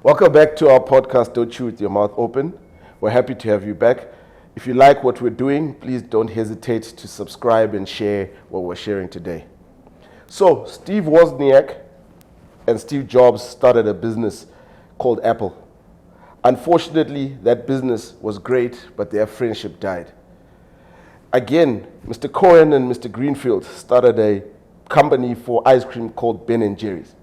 Welcome back to our podcast, Don't Chew With Your Mouth Open. We're happy to have you back. If you like what we're doing, please don't hesitate to subscribe and share what we're sharing today. So, Steve Wozniak and Steve Jobs started a business called Apple. Unfortunately, that business was great, but their friendship died. Again, Mr. Cohen and Mr. Greenfield started a company for ice cream called Ben & Jerry's.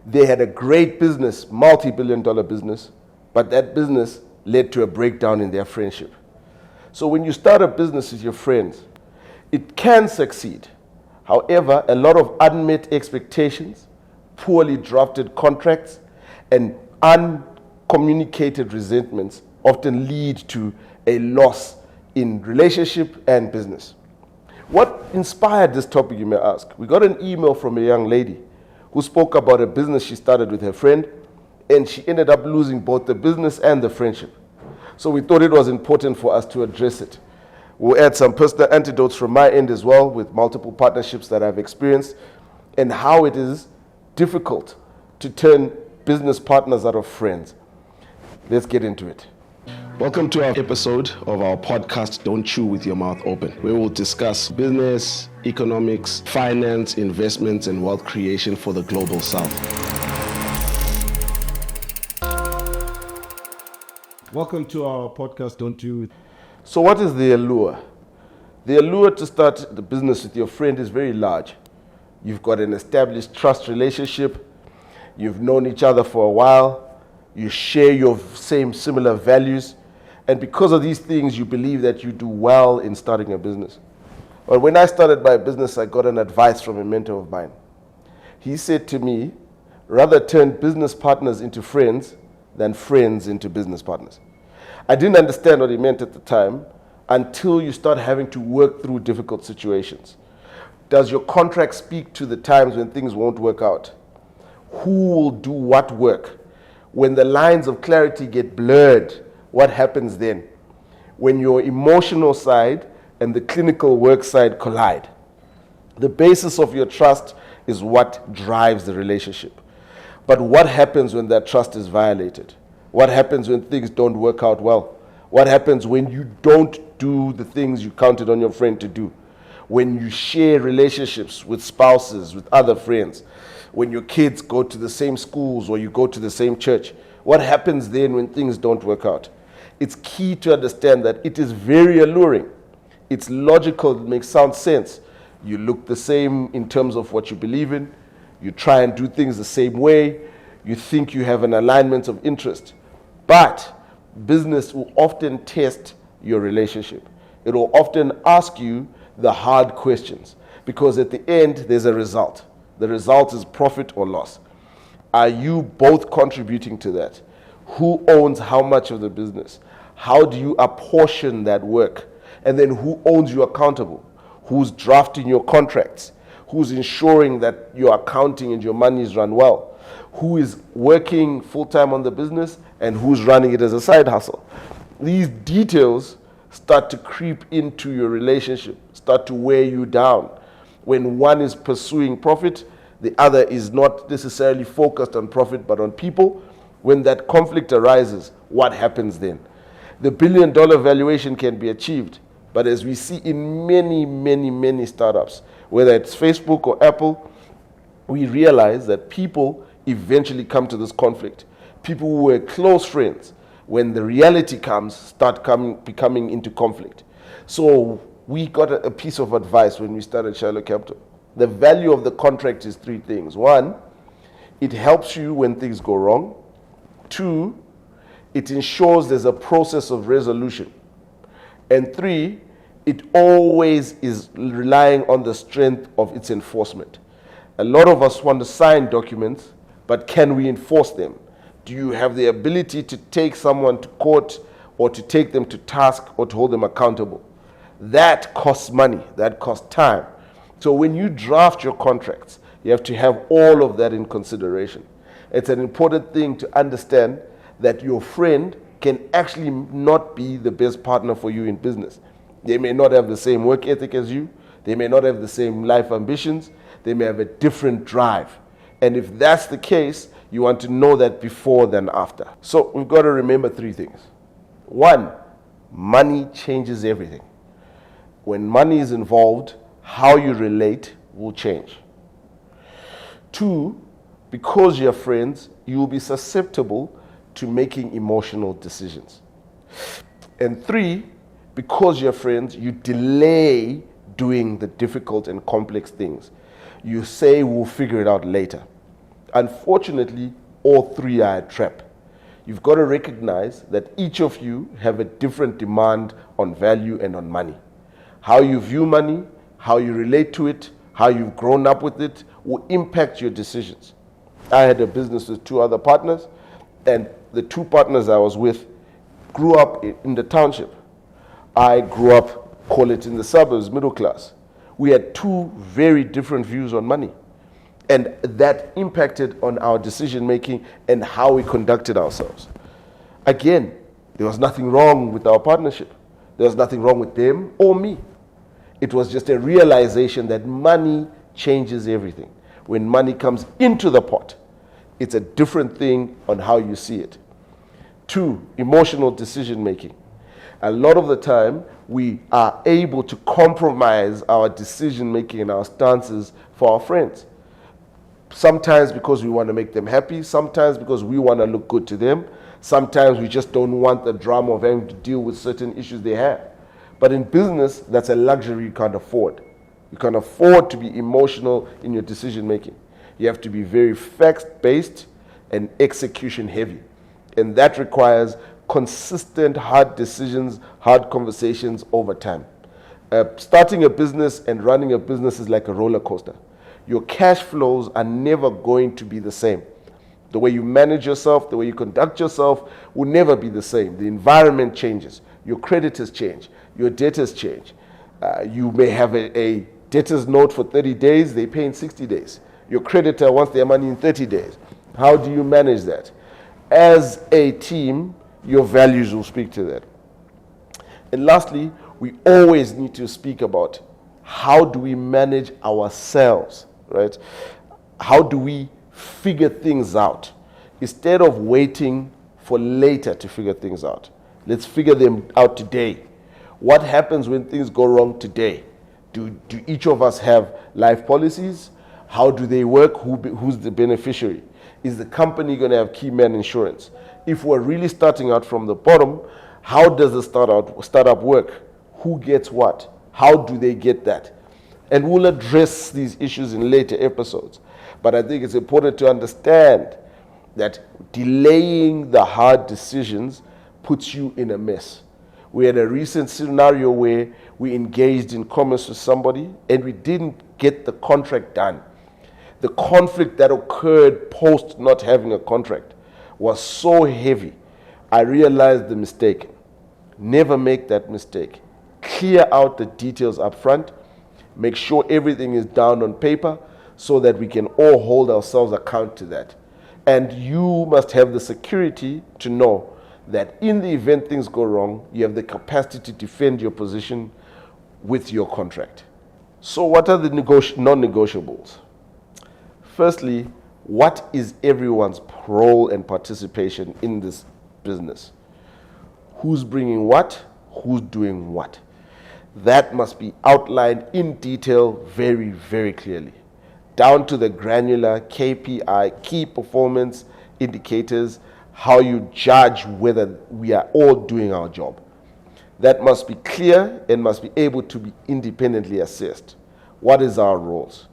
They had a great business, multi-billion-dollar business, but that business led to a breakdown in their friendship. So when you start a business with your friends, it can succeed. However, a lot of unmet expectations, poorly drafted contracts, and uncommunicated resentments often lead to a loss in relationship and business. What inspired this topic, you may ask? We got an email from a young lady who spoke about a business she started with her friend, and she ended up losing both the business and the friendship. So we thought it was important for us to address it. We'll add some personal anecdotes from my end as well, with multiple partnerships that I've experienced, and how it is difficult to turn business partners out of friends. Let's get into it. Welcome to our episode of our podcast, Don't Chew With Your Mouth Open, where we'll discuss business, economics, finance, investments, and wealth creation for the global south. Welcome to our podcast, Don't Chew. So what is the allure? The allure to start the business with your friend is very large. You've got an established trust relationship. You've known each other for a while. You share your similar values. And because of these things, you believe that you do well in starting a business. But when I started my business, I got an advice from a mentor of mine. He said to me, rather turn business partners into friends than friends into business partners. I didn't understand what he meant at the time until you start having to work through difficult situations. Does your contract speak to the times when things won't work out? Who will do what work? When the lines of clarity get blurred, what happens then? When your emotional side and the clinical work side collide. The basis of your trust is what drives the relationship. But what happens when that trust is violated? What happens when things don't work out well? What happens when you don't do the things you counted on your friend to do? When you share relationships with spouses, with other friends, when your kids go to the same schools or you go to the same church, what happens then when things don't work out? It's key to understand that it is very alluring. It's logical, it makes sound sense. You look the same in terms of what you believe in. You try and do things the same way. You think you have an alignment of interest. But business will often test your relationship. It will often ask you the hard questions because at the end, there's a result. The result is profit or loss. Are you both contributing to that? Who owns how much of the business? How do you apportion that work? And then who owns you accountable? Who's drafting your contracts? Who's ensuring that your accounting and your money is run well? Who is working full-time on the business and who's running it as a side hustle? These details start to creep into your relationship, start to wear you down. When one is pursuing profit, the other is not necessarily focused on profit but on people. When that conflict arises, what happens then? The billion-dollar valuation can be achieved, but as we see in many startups, whether it's Facebook or Apple, we realize that people eventually come to this conflict. People who were close friends, when the reality comes, becoming into conflict. So we got a piece of advice when we started Shiloh Capital. The value of the contract is three things. One, it helps you when things go wrong. Two, it ensures there's a process of resolution. And three, it always is relying on the strength of its enforcement. A lot of us want to sign documents, but can we enforce them? Do you have the ability to take someone to court or to take them to task or to hold them accountable? That costs money, that costs time. So when you draft your contracts, you have to have all of that in consideration. It's an important thing to understand that your friend can actually not be the best partner for you in business. They may not have the same work ethic as you. They may not have the same life ambitions. They may have a different drive. And if that's the case, You want to know that before than after. So we've got to remember 3 things. 1, money changes everything. When money is involved, how you relate will change. 2, because you're friends, you will be susceptible to making emotional decisions. And 3, because you're friends, you delay doing the difficult and complex things. You say we'll figure it out later. Unfortunately, all 3 are a trap. You've got to recognize that each of you have a different demand on value and on money. How you view money, how you relate to it, how you've grown up with it will impact your decisions. I had a business with 2 other partners, and the 2 partners I was with grew up in the township. I grew up, call it in the suburbs, middle class. We had 2 very different views on money. And that impacted on our decision making and how we conducted ourselves. Again, there was nothing wrong with our partnership. There was nothing wrong with them or me. It was just a realization that money changes everything. When money comes into the pot, it's a different thing on how you see it. 2, emotional decision making. A lot of the time, we are able to compromise our decision making and our stances for our friends. Sometimes because we want to make them happy, sometimes because we want to look good to them, sometimes we just don't want the drama of having to deal with certain issues they have. But in business, that's a luxury you can't afford. You can't afford to be emotional in your decision making. You have to be very fact-based and execution-heavy. And that requires consistent, hard decisions, hard conversations over time. Starting a business and running a business is like a roller coaster. Your cash flows are never going to be the same. The way you manage yourself, the way you conduct yourself will never be the same. The environment changes. Your creditors change. Your debtors change. You may have a debtor's note for 30 days, they pay in 60 days. Your creditor wants their money in 30 days. How do you manage that? As a team, your values will speak to that. And lastly, we always need to speak about how do we manage ourselves, right? How do we figure things out? Instead of waiting for later to figure things out, let's figure them out today. What happens when things go wrong today? Do each of us have life policies? How do they work? Who's the beneficiary? Is the company going to have key man insurance? If we're really starting out from the bottom, how does the startup work? Who gets what? How do they get that? And we'll address these issues in later episodes. But I think it's important to understand that delaying the hard decisions puts you in a mess. We had a recent scenario where we engaged in commerce with somebody and we didn't get the contract done. The conflict that occurred post not having a contract was so heavy. I realized the mistake. Never make that mistake. Clear out the details up front. Make sure everything is down on paper so that we can all hold ourselves account to that. And you must have the security to know that in the event things go wrong, you have the capacity to defend your position with your contract. So what are the non-negotiables? Firstly, what is everyone's role and participation in this business? Who's bringing what? Who's doing what? That must be outlined in detail very, very clearly, down to the granular KPI, key performance indicators, how you judge whether we are all doing our job. That must be clear and must be able to be independently assessed. What is our roles?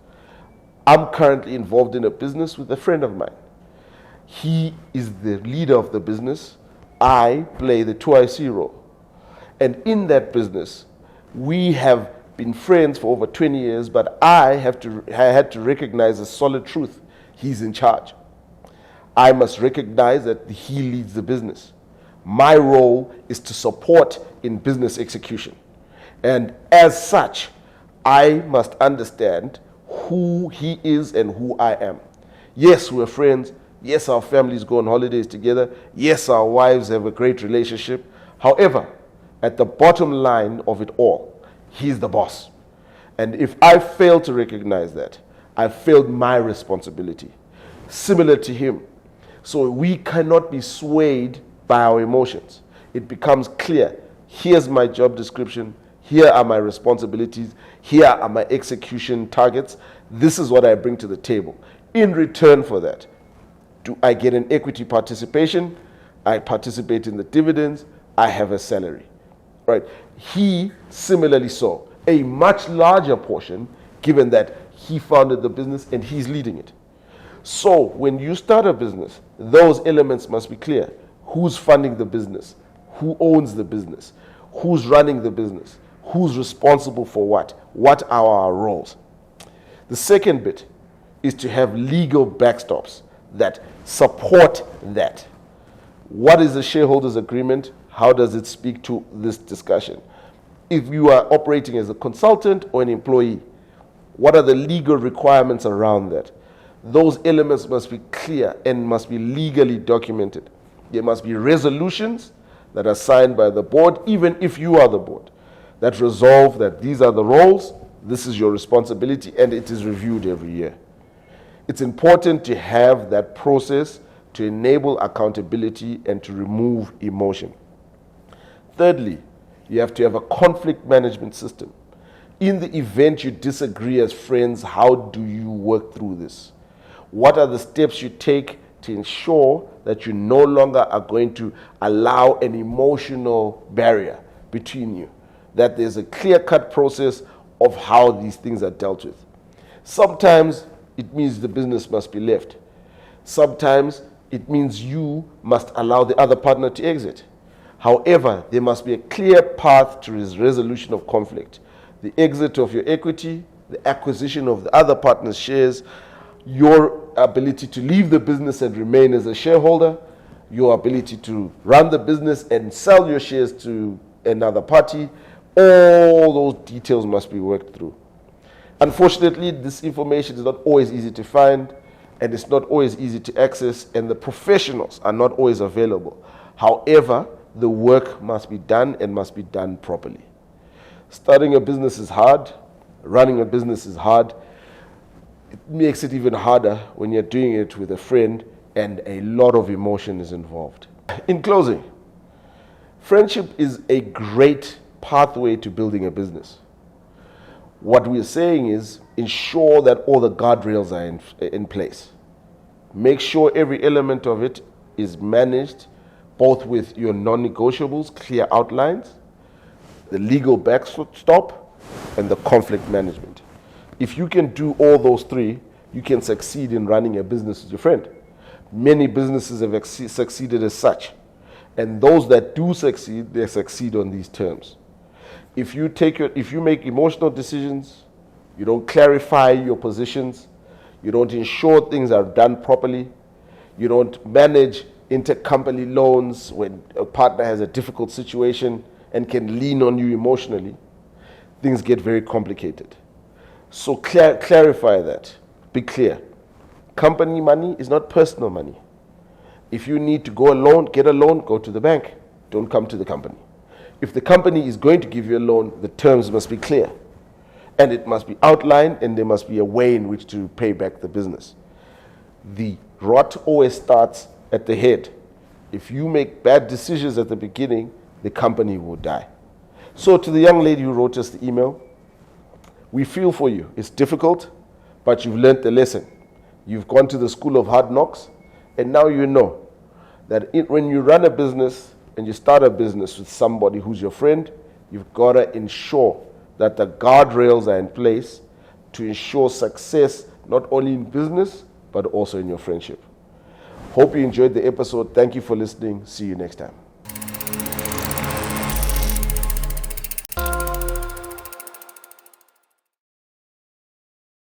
I'm currently involved in a business with a friend of mine. He is the leader of the business. I play the 2IC role. And in that business, we have been friends for over 20 years, but I had to recognize a solid truth. He's in charge. I must recognize that he leads the business. My role is to support in business execution. And as such, I must understand who he is and who I am. Yes, we're friends. Yes, our families go on holidays together. Yes, our wives have a great relationship. However, at the bottom line of it all, he's the boss. And if I fail to recognize that, I failed my responsibility. Similar to him, So we cannot be swayed by our emotions. It becomes clear. Here's my job description. Here are my responsibilities. Here are my execution targets. This is what I bring to the table. In return for that, do I get an equity participation? I participate in the dividends. I have a salary. Right? He similarly saw a much larger portion, given that he founded the business and he's leading it. So when you start a business, those elements must be clear. Who's funding the business? Who owns the business? Who's running the business? Who's responsible for what? What are our roles? The second bit is to have legal backstops that support that. What is the shareholders' agreement? How does it speak to this discussion? If you are operating as a consultant or an employee, what are the legal requirements around that? Those elements must be clear and must be legally documented. There must be resolutions that are signed by the board, even if you are the board, that resolve that these are the roles, this is your responsibility, and it is reviewed every year. It's important to have that process to enable accountability and to remove emotion. Thirdly, you have to have a conflict management system. In the event you disagree as friends, how do you work through this? What are the steps you take to ensure that you no longer are going to allow an emotional barrier between you? That there's a clear-cut process of how these things are dealt with. Sometimes it means the business must be left. Sometimes it means you must allow the other partner to exit. However, there must be a clear path to resolution of conflict. The exit of your equity, the acquisition of the other partner's shares, your ability to leave the business and remain as a shareholder, your ability to run the business and sell your shares to another party, all those details must be worked through. Unfortunately, this information is not always easy to find, and it's not always easy to access, and the professionals are not always available. However, the work must be done and must be done properly. Starting a business is hard. Running a business is hard. It makes it even harder when you're doing it with a friend and a lot of emotion is involved. In closing, friendship is a great pathway to building a business. What we're saying is ensure that all the guardrails are in place. Make sure every element of it is managed, both with your non-negotiables, clear outlines, the legal backstop, and the conflict management. If you can do all those three, you can succeed in running a business with your friend. Many businesses have succeeded as such. And those that do succeed, they succeed on these terms. If you make emotional decisions, you don't clarify your positions, you don't ensure things are done properly, you don't manage intercompany loans when a partner has a difficult situation and can lean on you emotionally, things get very complicated. So clarify that. Be clear. Company money is not personal money. If you need to get a loan, go to the bank. Don't come to the company. If the company is going to give you a loan, the terms must be clear. And it must be outlined, and there must be a way in which to pay back the business. The rot always starts at the head. If you make bad decisions at the beginning, the company will die. So to the young lady who wrote us the email, we feel for you. It's difficult, but you've learned the lesson. You've gone to the school of hard knocks, and now you know that when you run a business and you start a business with somebody who's your friend, you've got to ensure that the guardrails are in place to ensure success not only in business, but also in your friendship. Hope you enjoyed the episode. Thank you for listening. See you next time.